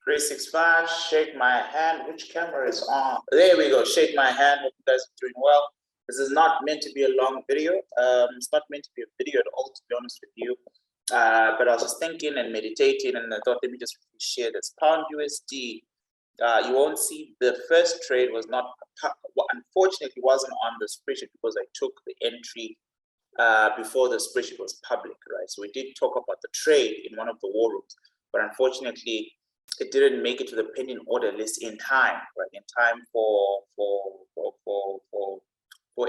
365, shake my hand. Which camera is on? There we go. Shake my hand. Hope you guys are doing well. This is not meant to be a long video. It's not meant to be a video at all, to be honest with you. But I was just thinking and meditating, and I thought, let me just share this. Pound USD. You won't see the first trade was not, unfortunately, wasn't on the spreadsheet because I took the entry before the spreadsheet was public, right? So we did talk about the trade in one of the war rooms, but unfortunately, it didn't make it to the pending order list in time, right? In time for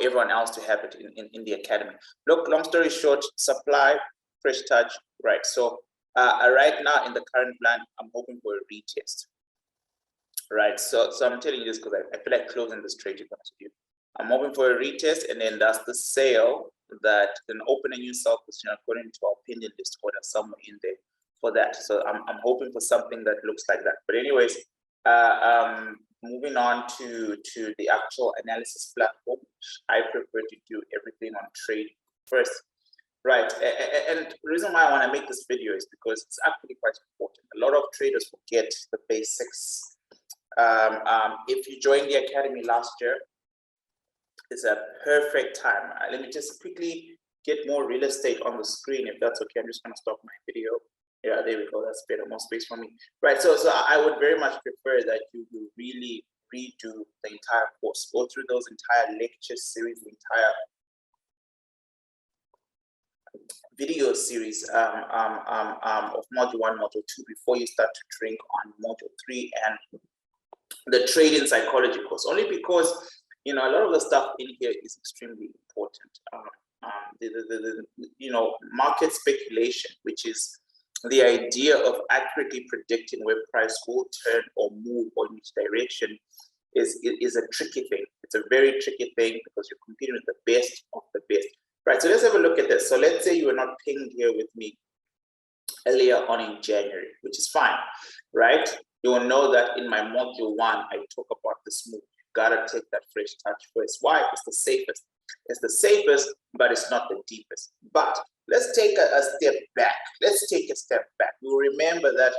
everyone else to have it in the academy. Look, long story short, supply, fresh touch, right? So right now in the current plan, I'm hoping for a retest, right? So I'm telling you this because I feel like closing this trade, to be honest with you. I'm hoping for a retest, and then that's the sale that then open a new sell position according to our pending list order somewhere in there for that. So I'm hoping for something that looks like that. But anyways, moving on to the actual analysis platform, I prefer to do everything on trading first, right? And the reason why I want to make this video is because it's actually quite important. A lot of traders forget the basics. If you joined the academy last year, it's a perfect time. Let me just quickly get more real estate on the screen, if that's okay. I'm just going to stop my video. Yeah, there we go. That's better, more space for me. Right, so I would very much prefer that you really redo the entire course. Go through those entire lecture series, the entire video series of module 1, module 2 before you start to drink on module 3 and the trading psychology course. Only because, you know, a lot of the stuff in here is extremely important. You know, market speculation, which is the idea of accurately predicting where price will turn or move or in which direction, is a tricky thing. It's a very tricky thing because you're competing with the best of the best. Right, so let's have a look at this. So let's say you were not pinged here with me earlier on in January, which is fine, right? You will know that in my module 1, I talk about this move. You gotta take that fresh touch first. Why? It's the safest. It's the safest, but it's not the deepest. But let's take a step back. Let's take a step back. You'll remember that,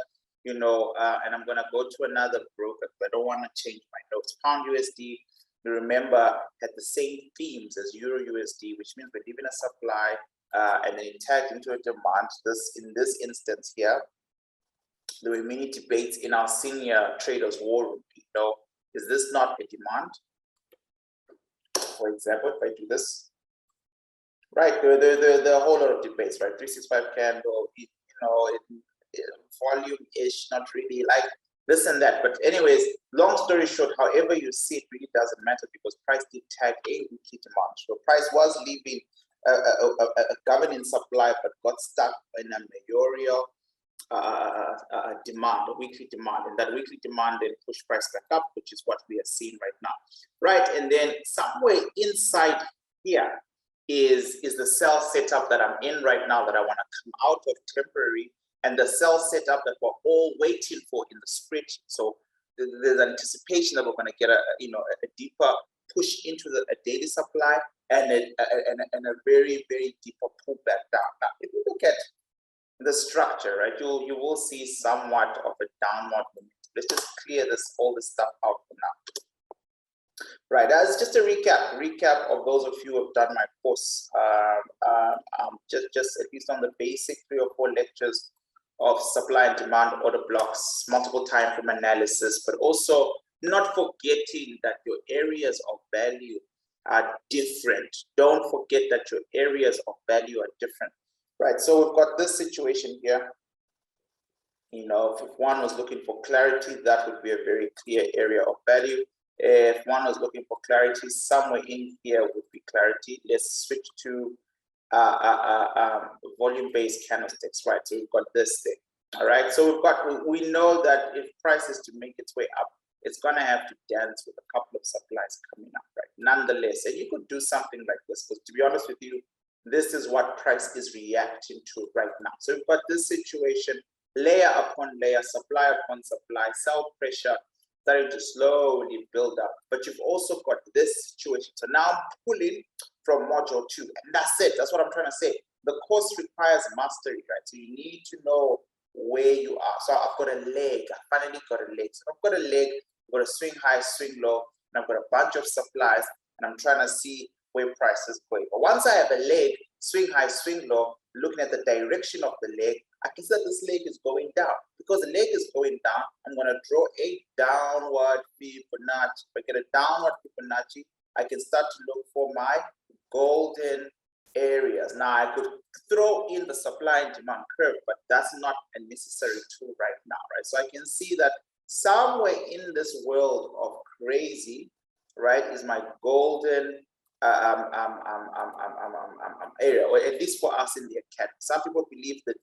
you know, and I'm gonna go to another broker because I don't want to change my notes. Pound USD, you remember, had the same themes as Euro USD, which means we're leaving a supply and then it tagged into a demand. In this instance here, there were many debates in our senior traders war room. You know, is this not a demand? For example, if I do this, right, there are a whole lot of debates, right? 365 candle, you know, volume-ish, not really, like this and that. But anyways, long story short, however you see it really doesn't matter because price did tag a weekly demand. So price was leaving a governing supply, but got stuck in a majorial demand, a weekly demand, and that weekly demand then pushed price back up, which is what we are seeing right now, right? And then somewhere inside here is the sell setup that I'm in right now that I want to come out of temporary, and the sell setup that we're all waiting for in the spreadsheet. So there's anticipation that we're going to get a deeper push into a daily supply and a very, very deeper pullback down. Now, if you look at the structure, right, you will see somewhat of a downward movement. Let's just clear all this stuff out for now. Right, as just a recap of those of you who have done my course, just at least on the basic 3 or 4 lectures of supply and demand order blocks, multiple time frame analysis, but also not forgetting that your areas of value are different. Don't forget that your areas of value are different. Right, so we've got this situation here. You know, if one was looking for clarity, that would be a very clear area of value. If one was looking for clarity, somewhere in here would be clarity. Let's switch to volume-based candlesticks, right? So we've got this thing, all right? So we know that if price is to make its way up, it's gonna have to dance with a couple of supplies coming up, right? Nonetheless, and you could do something like this, because to be honest with you, this is what price is reacting to right now. So we've got this situation, layer upon layer, supply upon supply, sell pressure starting to slowly build up. But you've also got this situation. So now I'm pulling from module 2, and that's it. That's what I'm trying to say. The course requires mastery, right? So you need to know where you are. So I've got a leg. I finally got a leg. So I've got a leg, I've got a swing high, swing low, and I've got a bunch of supplies, and I'm trying to see where price is going. But once I have a leg, swing high, swing low, looking at the direction of the leg, I can see that this leg is going down. Because the leg is going down, I'm going to draw a downward Fibonacci. If I get a downward Fibonacci, I can start to look for my golden areas. Now, I could throw in the supply and demand curve, but that's not a necessary tool right now, right? So I can see that somewhere in this world of crazy, right, is my golden area, or at least for us in the academy. Some people believe that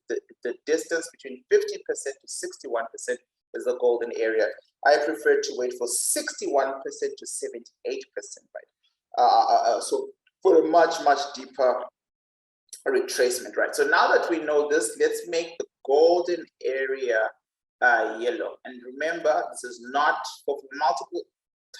the distance between 50% to 61% is the golden area. I prefer to wait for 61% to 78%, right? So for a much deeper retracement, right? So now that we know this, let's make the golden area yellow. And remember, this is not for multiple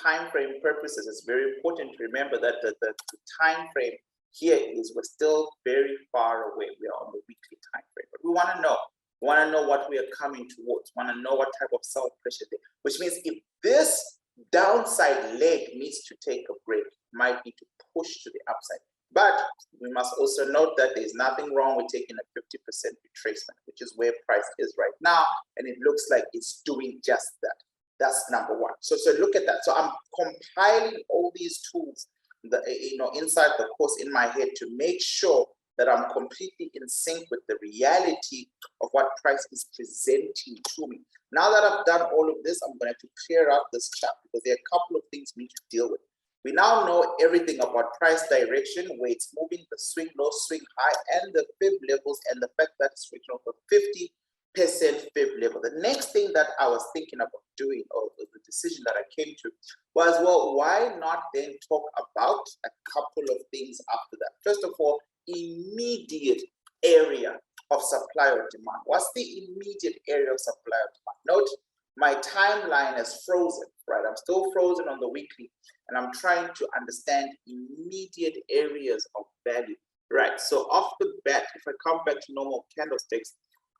time frame purposes. It's very important to remember that the time frame here is we're still very far away. We are on the weekly time frame, but we want to know. We want to know what we are coming towards. We want to know what type of sell pressure there. Which means if this downside leg needs to take a break, might need to push to the upside. But we must also note that there's nothing wrong with taking a 50% retracement, which is where price is right now, and it looks like it's doing just that. That's number one. So look at that. So I'm compiling all these tools, inside the course in my head to make sure that I'm completely in sync with the reality of what price is presenting to me. Now that I've done all of this, I'm going to clear out this chart because there are a couple of things we need to deal with. We now know everything about price direction, where it's moving, the swing low, swing high, and the fib levels, and the fact that it's switching over 50% fib level. The next thing that I was thinking about doing, or the decision that I came to, was, well, why not then talk about a couple of things after that? First of all, immediate area of supply or demand. What's the immediate area of supply or demand? Note, my timeline is frozen, right? I'm still frozen on the weekly, and I'm trying to understand immediate areas of value, right? So off the bat, if I come back to normal candlesticks,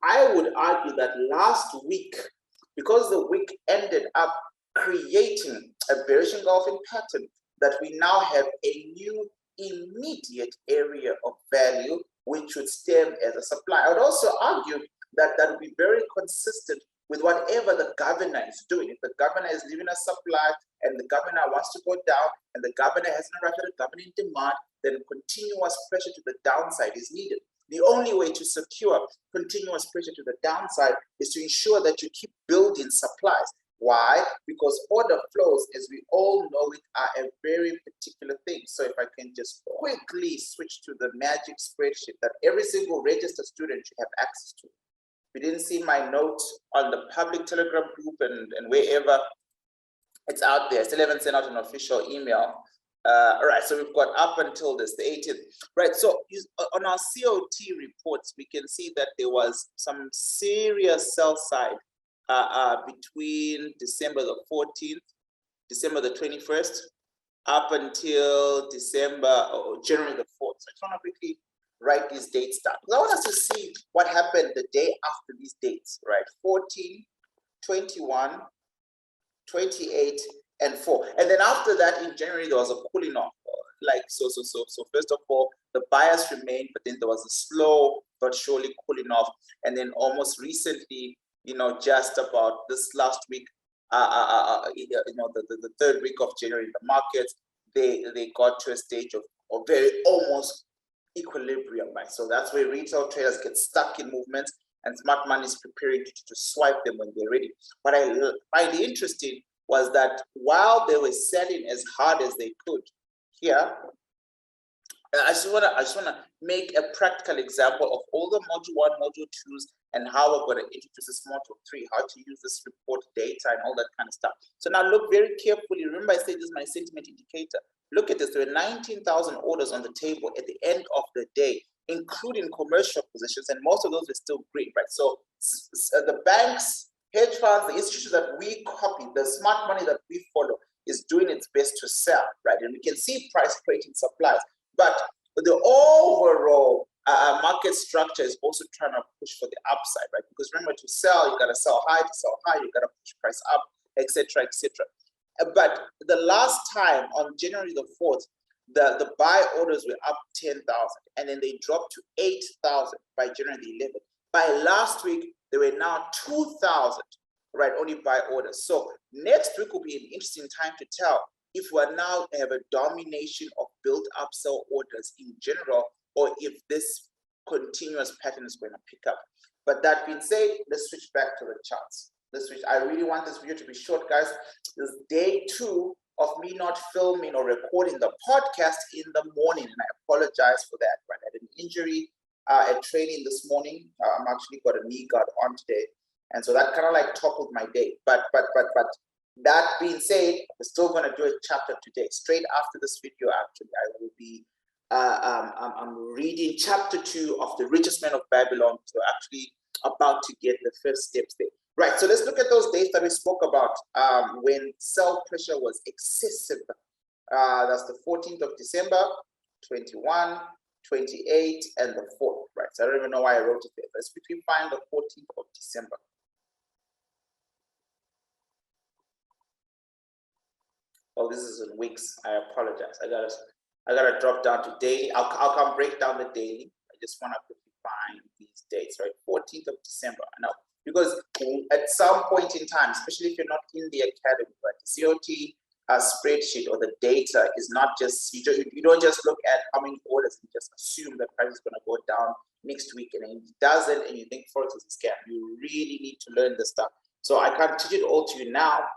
I would argue that last week, because the week ended up creating a bearish engulfing pattern, that we now have a new immediate area of value, which would stem as a supply. I would also argue that that would be very consistent with whatever the governor is doing. If the governor is leaving a supply and the governor wants to go down and the governor hasn't arrived at a governing demand, then continuous pressure to the downside is needed. The only way to secure continuous pressure to the downside is to ensure that you keep building supplies. Why? Because order flows, as we all know it, are a very particular thing. So if I can just quickly switch to the magic spreadsheet that every single registered student should have access to. If you didn't see my note on the public Telegram group and wherever it's out there, I still haven't sent out an official email. All right, so we've got up until this, the 18th. Right, so on our COT reports, we can see that there was some serious sell side between December the 14th, December the 21st, up until December or January the 4th. So I just want to quickly write these dates down. I want us to see what happened the day after these dates, right? 14, 21, 28, and 4. And then after that, in January, there was a cooling off. So first of all, the bias remained, but then there was a slow but surely cooling off. And then almost recently, just about this last week, the third week of January, the markets, they got to a stage of very almost equilibrium, right? So that's where retail traders get stuck in movements, and smart money is preparing to swipe them when they're ready. What I find interesting was that while they were selling as hard as they could here, I just wanna make a practical example of all the module 1, module 2s, and how we're going to introduce this module 3, how to use this report data and all that kind of stuff. So now look very carefully. Remember, I said this is my sentiment indicator. Look at this. There were 19,000 orders on the table at the end of the day, including commercial positions, and most of those were still green, right? So the banks, hedge funds, the institutions that we copy, the smart money that we follow, is doing its best to sell, right? And we can see price creating supplies, but the overall market structure is also trying to push push for the upside, right? Because remember, to sell, you got to sell high, you got to push price up, etc., etc. But the last time on January the 4th, the buy orders were up 10,000, and then they dropped to 8,000 by January the 11th. By last week, they were now 2,000, right? Only buy orders. So next week will be an interesting time to tell if we now have a domination of built-up sell orders in general, or if this continuous pattern is going to pick up. But that being said, let's switch back to the charts. I really want this video to be short, guys. This is day 2 of me not filming or recording the podcast in the morning, and I apologize for that. Right, I had an injury at training this morning. I'm actually got a knee guard on today, and so that kind of like toppled my day. But that being said, we're still going to do a chapter today. Straight after this video, actually, I will be I'm reading chapter 2 of the Retracement of Babylon. So actually about to get the first steps there. Right, so let's look at those dates that we spoke about when sell pressure was excessive. That's the 14th of December, 21, 28, and the 4th, right? So I don't even know why I wrote it there. Let's quickly find the 14th of December. Oh, this is in weeks. I apologize. I gotta drop down to daily. I'll come break down the daily. I just want to quickly find these dates, right? 14th of December. Now, because at some point in time, especially if you're not in the academy, right, the COT spreadsheet or the data is not just, you don't just look at how many orders and just assume the price is going to go down next week, and then it doesn't, and you think Forex is a scam. You really need to learn this stuff. So I can't teach it all to you now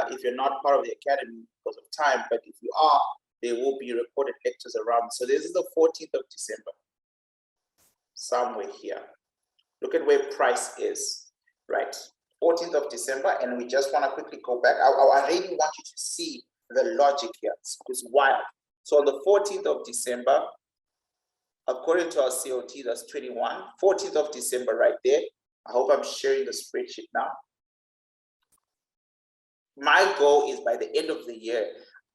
if you're not part of the academy because of time, but if you are, there will be recorded lectures around. So this is the 14th of December, somewhere here. Look at where price is. Right, 14th of December, and we just want to quickly go back. I really want you to see the logic here. It's wild. So on the 14th of December, according to our COT, that's 21. 14th of December right there. I hope I'm sharing the spreadsheet now. My goal is by the end of the year,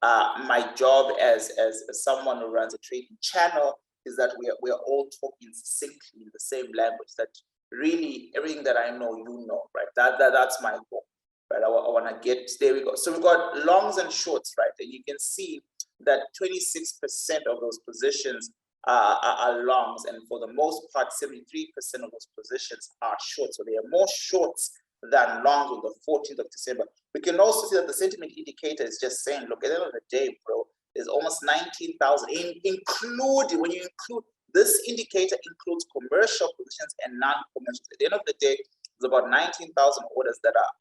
my job as someone who runs a trading channel is that we are all talking succinctly in the same language, that really everything that I know, you know, right? That's my goal, right? I want to get, there we go. So we've got longs and shorts, right? And you can see that 26% of those positions are longs, and for the most part, 73% of those positions are shorts. So there are more shorts than longs on the 14th of December. We can also see that the sentiment indicator is just saying, look, at the end of the day, bro, there's almost 19,000, including, when you include, this indicator includes commercial positions and non-commercial. At the end of the day, there's about 19,000 orders that are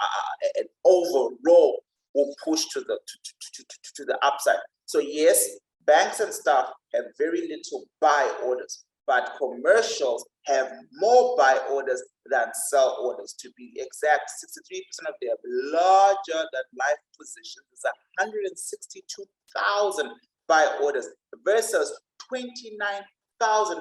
an overall will push to the upside. So yes, banks and stuff have very little buy orders, but commercials have more buy orders than sell orders. To be exact, 63% of them larger than live positions. It's 162,000 buy orders versus 29,000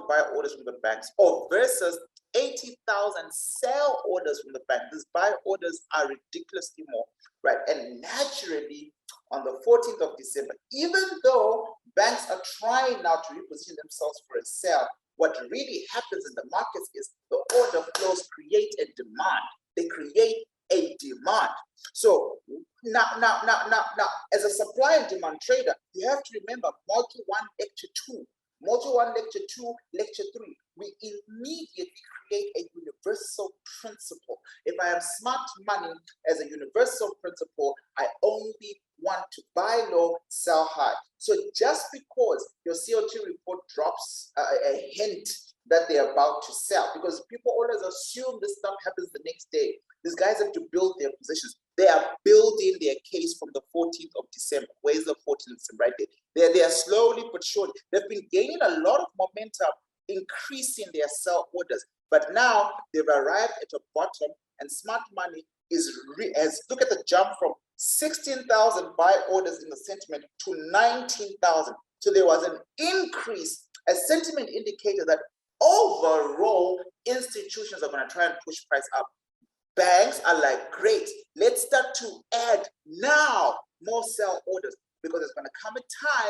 buy orders from the banks, or versus 80,000 sell orders from the bank. These buy orders are ridiculously more, right? And naturally, on the 14th of December, even though banks are trying now to reposition themselves for a sell, what really happens in the markets is the order flows create a demand. They create a demand. So now, as a supply and demand trader, you have to remember module 1, lecture 2. Module 1, lecture 2, lecture 3. We immediately create a universal principle. If I have smart money as a universal principle, I only want to buy low, sell high. So just because your CO2 report drops a hint that they're about to sell, because people always assume this stuff happens the next day. These guys have to build their positions. They are building their case from the 14th of December. Where's the 14th of December? Right there. They are slowly but surely. They've been gaining a lot of momentum, increasing their sell orders. But now they've arrived at a bottom, and smart money look at the jump from 16,000 buy orders in the sentiment to 19,000. So there was an increase, a sentiment indicator that overall institutions are going to try and push price up. Banks are like, great, let's start to add now more sell orders, because there's going to come a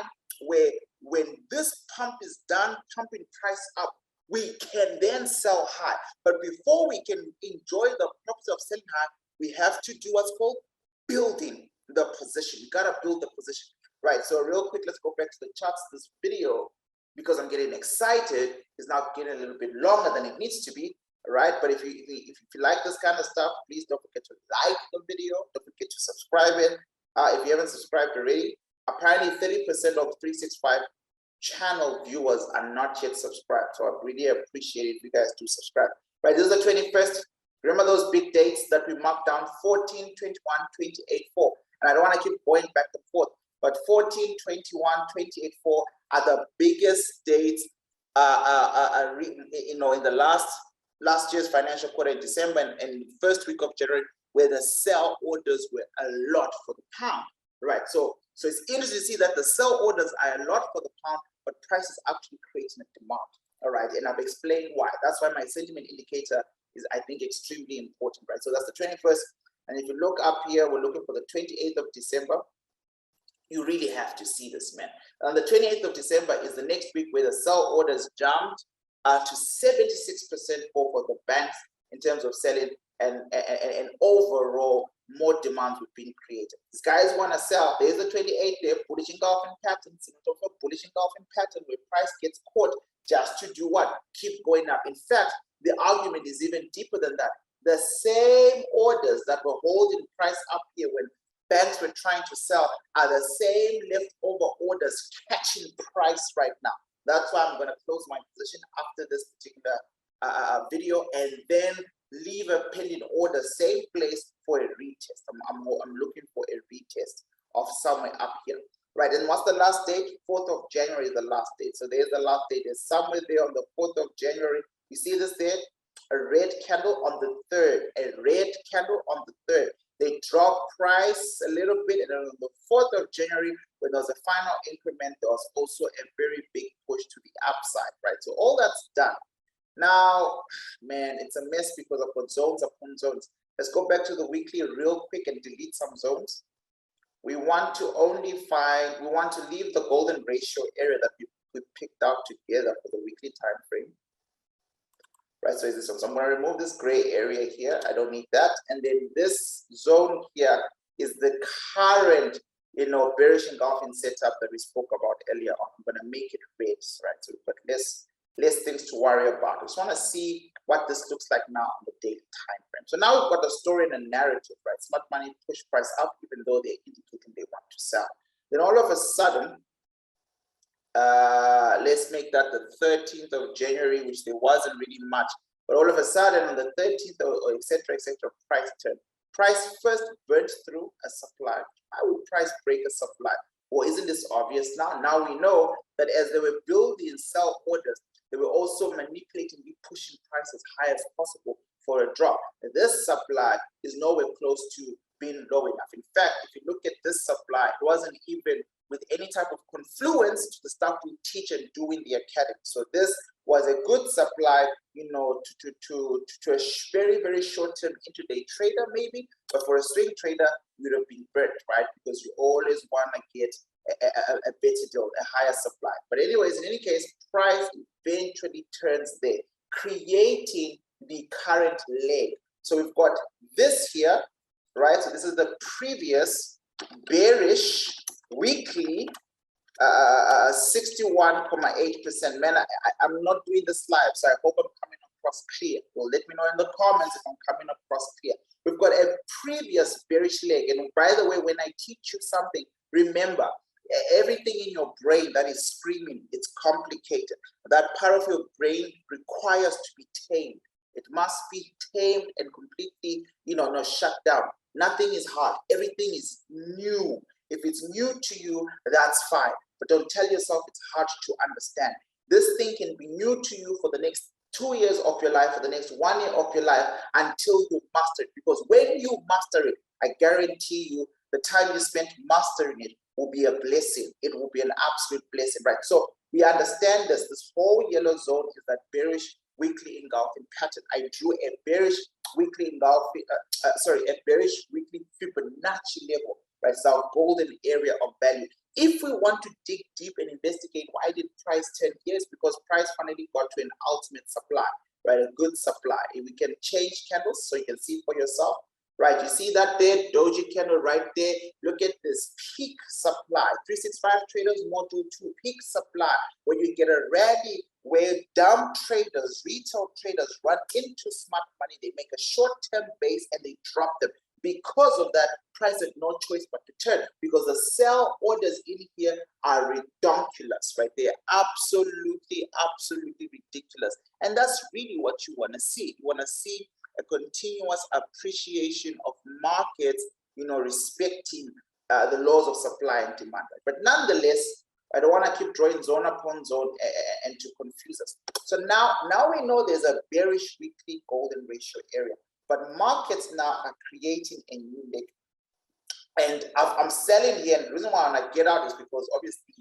time where when this pump is done, pumping price up, we can then sell high. But before we can enjoy the profits of selling high, we have to do what's called building the position. You gotta build the position, right? So real quick, let's go back to the charts. This video, because I'm getting excited, is now getting a little bit longer than it needs to be, right? But if you like this kind of stuff, please don't forget to like the video. Don't forget to subscribe it. If you haven't subscribed already, apparently 30% of 365 channel viewers are not yet subscribed. So I really appreciate it if you guys do subscribe. Right, this is the 21st. Remember those big dates that we marked down: 14, 21, 28, 4. And I don't want to keep going back and forth, but 14, 21, 28, 4 are the biggest dates, in the last year's financial quarter in December and first week of January, where the sell orders were a lot for the pound, right? So it's interesting to see that the sell orders are a lot for the pound, but price is actually creating a demand, all right? And I've explained why. That's why my sentiment indicator is, I think, extremely important, right? So that's the 21st. And if you look up here, we're looking for the 28th of December. You really have to see this, man. And the 28th of December is the next week where the sell orders jumped to 76% for the banks in terms of selling, and overall more demand would be created. These guys want to sell. There's the 28th, they're bullish engulfing pattern, bullish engulfing pattern where price gets caught just to do what? Keep going up. In fact, the argument is even deeper than that. The same orders that were holding price up here when banks were trying to sell are the same leftover orders catching price right now. That's why I'm going to close my position after this particular video and then leave a pending order, same place, for a retest. I'm looking for a retest of somewhere up here. Right, and what's the last date? 4th of January is the last date. So there's the last date. There's somewhere there on the 4th of January. You see this there? A red candle on the 3rd. A red candle on the 3rd. They drop price a little bit, and then on the 4th of January, when there was a final increment, there was also a very big push to the upside, right? So all that's done. Now, man, it's a mess because I've got zones upon zones. Let's go back to the weekly real quick and delete some zones. We want to leave the golden ratio area that we picked out together for the weekly time frame. Right, so is this one? So I'm going to remove this gray area here. I don't need that. And then this zone here is the current, bearish engulfing setup that we spoke about earlier on. I'm going to make it red, right? So we've got less things to worry about. I just want to see what this looks like now on the daily time frame. So now we've got a story and a narrative, right? Smart money push price up even though they're indicating they want to sell. Then all of a sudden, let's make that the 13th of January, which there wasn't really much, but all of a sudden on the 13th or etc., price turn. Price first burnt through a supply. How would price break a supply? Or isn't this obvious now? Now we know that as they were building sell orders, they were also manipulating, pushing prices high as possible for a drop. And this supply is nowhere close to being low enough. In fact, if you look at this supply, it wasn't even with any type of confluence to the stuff we teach and do in the academy. So this was a good supply, to a very, very short-term intraday trader maybe, but for a swing trader, you would have been burnt, right? Because you always want to get a better deal, a higher supply. But anyways, in any case, price eventually turns there, creating the current leg. So we've got this here, right? So this is the previous bearish weekly 61.8%. Man, I'm not doing this live, so I hope I'm coming across clear. Well, let me know in the comments if I'm coming across clear. We've got a previous bearish leg, and by the way, when I teach you something, remember, everything in your brain that is screaming, it's complicated. That part of your brain requires to be tamed. It must be tamed and completely, not shut down. Nothing is hard. Everything is new. If it's new to you, that's fine. But don't tell yourself it's hard to understand. This thing can be new to you for the next 2 years of your life, for the next 1 year of your life, until you master it. Because when you master it, I guarantee you, the time you spent mastering it will be a blessing. It will be an absolute blessing, right? So we understand this. This whole yellow zone is that bearish weekly engulfing pattern. I drew a bearish weekly engulfing, a bearish weekly Fibonacci level, right? It's our golden area of value. If we want to dig deep and investigate why did price turn, yes, because price finally got to an ultimate supply, right? A good supply. If we can change candles so you can see for yourself, right? You see that there, doji candle right there. Look at this peak supply. 365 traders module 2, peak supply, where you get a rally where dumb traders, retail traders run into smart money. They make a short-term base and they drop them. Because of that, price had no choice but to turn, because the sell orders in here are ridiculous, right? They are absolutely, absolutely ridiculous. And that's really what you want to see. You want to see a continuous appreciation of markets, you know, respecting the laws of supply and demand. But nonetheless, I don't want to keep drawing zone upon zone and to confuse us. So now we know there's a bearish weekly golden ratio area, but markets now are creating a new leg. And I'm selling here, and the reason why I want to get out is because obviously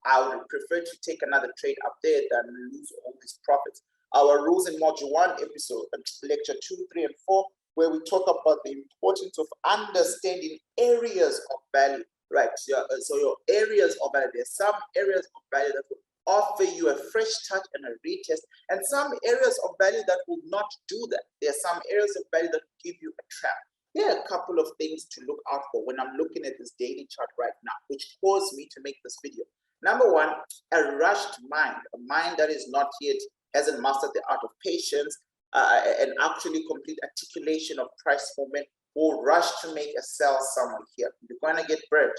I would prefer to take another trade up there than lose all these profits. Our rules in module 1 episode, lecture 2, 3, and 4, where we talk about the importance of understanding areas of value, right? So your areas of value, there's some areas of value that will offer you a fresh touch and a retest, and some areas of value that will not do that. There are some areas of value that will give you a trap. Here are a couple of things to look out for when I'm looking at this daily chart right now, which caused me to make this video. Number one, a rushed mind, a mind that is not yet, hasn't mastered the art of patience, and actually complete articulation of price movement, will rush to make a sell somewhere here. You're going to get burnt.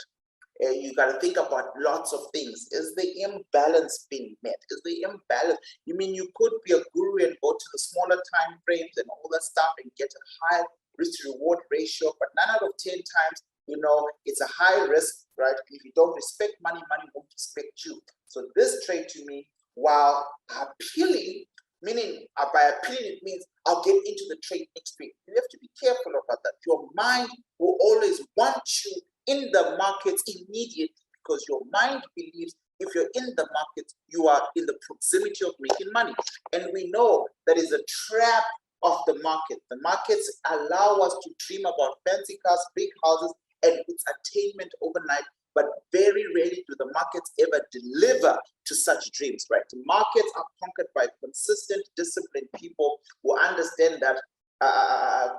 You got to think about lots of things. Is the imbalance being met? Is the imbalance? You mean you could be a guru and go to the smaller time frames and all that stuff and get a high risk reward ratio, but 9 out of 10 times, you know, it's a high risk, right? If you don't respect money, money won't respect you. So this trade to me, while appealing, meaning by appealing, it means I'll get into the trade next week. You have to be careful about that. Your mind will always want you in the markets immediately, because your mind believes if you're in the market, you are in the proximity of making money. And we know that is a trap of the market. The markets allow us to dream about fancy cars, big houses, and its attainment overnight, but very rarely do the markets ever deliver to such dreams, right? The markets are conquered by consistent, disciplined people who understand that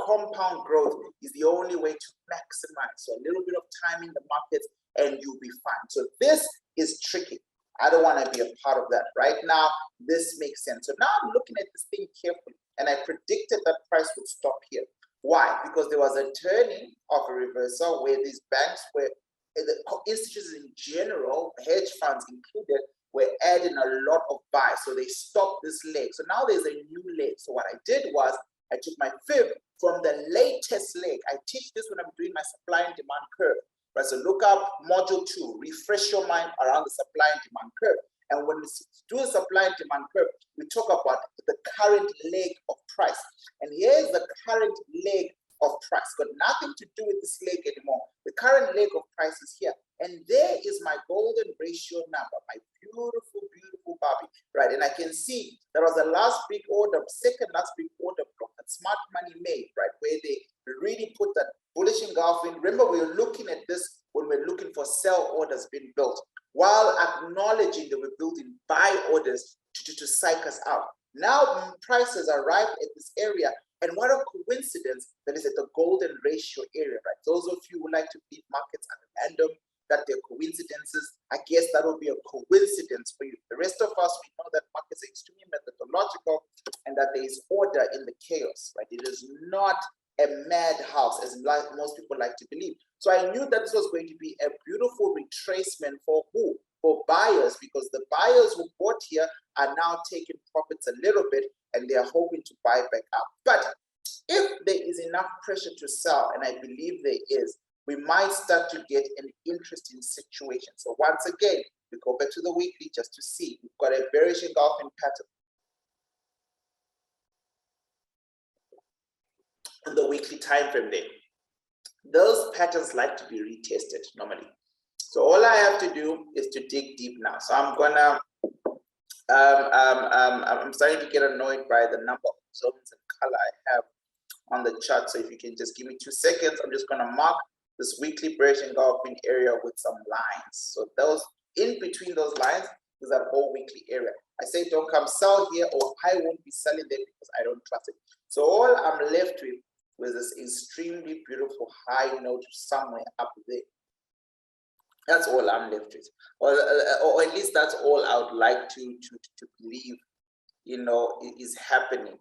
compound growth is the only way to maximize. So a little bit of time in the markets and you'll be fine. So this is tricky. I don't want to be a part of that. Right now, this makes sense. So now I'm looking at this thing carefully, and I predicted that price would stop here. Why? Because there was a turning of a reversal where these banks were, the institutions in general, hedge funds included, were adding a lot of buy. So they stopped this leg. So now there's a new leg. So what I did was I took my fib from the latest leg. I teach this when I'm doing my supply and demand curve. Right, so look up module 2, refresh your mind around the supply and demand curve. And when we do the supply and demand curve, we talk about the current leg of price. And here's the current leg of price. Got nothing to do with this leg anymore. The current leg of price is here. And there is my golden ratio number, my beautiful, beautiful Barbie. Right, and I can see there was a last big order, second last big order block that smart money made, right, where they really put that bullish engulfing. Remember, we were looking at this when we're looking for sell orders being built, while acknowledging that we're building buy orders to psych us out. Now prices arrived at this area, and what a coincidence that is at the golden ratio area, right? Those of you who like to beat markets at random, that they're coincidences, I guess that will be a coincidence for you. The rest of us, we know that markets are extremely methodological and that there is order in the chaos, right? It is not a madhouse, as most people like to believe. So I knew that this was going to be a beautiful retracement for who? For buyers, because the buyers who bought here are now taking profits a little bit and they are hoping to buy back up. But if there is enough pressure to sell, and I believe there is, we might start to get an interesting situation. So once again, we go back to the weekly just to see. We've got a bearish engulfing pattern on the weekly time frame there. Those patterns like to be retested normally. So all I have to do is to dig deep now. So I'm gonna, I'm starting to get annoyed by the number of zones and color I have on the chart. So if you can just give me 2 seconds, I'm just gonna mark this weekly bearish engulfing area with some lines. So those in between those lines is that whole weekly area. I say don't come sell here, or I won't be selling there because I don't trust it. So all I'm left with was this extremely beautiful high note somewhere up there. That's all I'm left with, or at least that's all I would like to believe, you know, is happening.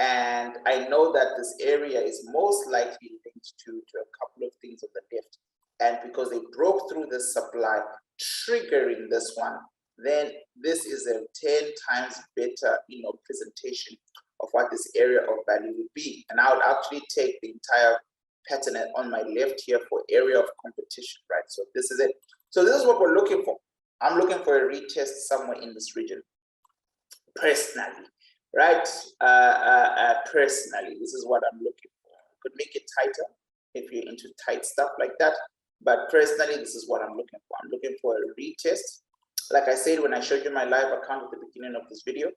And I know that this area is most likely linked to a couple of things on the left. And because they broke through the supply, triggering this one, then this is a 10 times better, you know, presentation of what this area of value would be. And I would actually take the entire pattern on my left here for area of competition, right? So this is it. So this is what we're looking for. I'm looking for a retest somewhere in this region, personally, right? Personally, this is what I'm looking for. I could make it tighter if you're into tight stuff like that, but personally, this is what I'm looking for. I'm looking for a retest. Like I said, when I showed you my live account at the beginning of this video,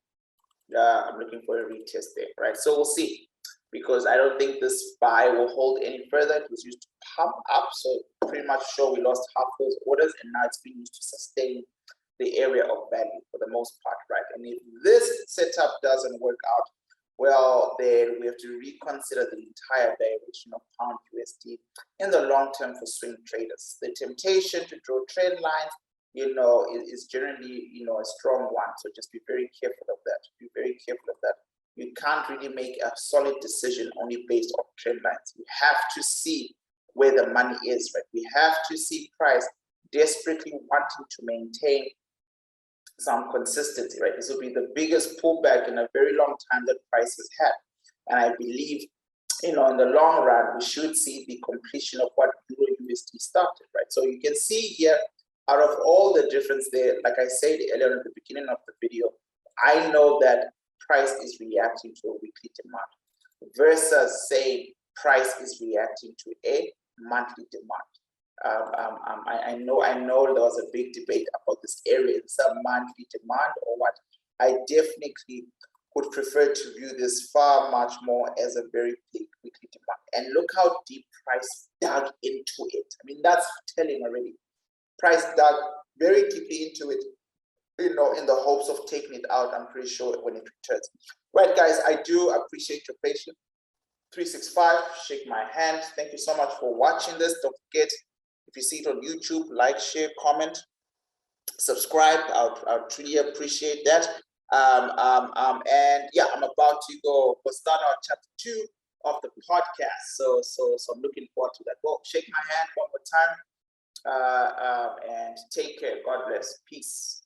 I'm looking for a retest there, right? So we'll see, because I don't think this buy will hold any further. It was used to pump up, so pretty much sure we lost half those orders, and now it's being used to sustain the area of value for the most part, right? And if this setup doesn't work out, well, then we have to reconsider the entire direction of pound USD in the long term for swing traders. The temptation to draw trend lines, you know, is generally, you know, a strong one. So just be very careful of that. Be very careful of that. You can't really make a solid decision only based off trend lines. You have to see where the money is, right? We have to see price desperately wanting to maintain some consistency, right? This will be the biggest pullback in a very long time that price has had. And I believe, you know, in the long run, we should see the completion of what Euro USD started, right? So you can see here, out of all the difference there, like I said earlier at the beginning of the video, I know that price is reacting to a weekly demand versus saying price is reacting to a monthly demand. I know there was a big debate about this area. Is a monthly demand or what? I definitely would prefer to view this far much more as a very big weekly demand. And look how deep price dug into it. I mean, that's telling already. Price dug very deeply into it, you know, in the hopes of taking it out, I'm pretty sure, when it returns. Right, guys, I do appreciate your patience. 365, shake my hand. Thank you so much for watching this. Don't forget, if you see it on YouTube, like, share, comment, subscribe. I'll truly appreciate that. And yeah, I'm about to go start our chapter 2 of the podcast. So I'm looking forward to that. Well, shake my hand one more time. And take care. God bless. Peace.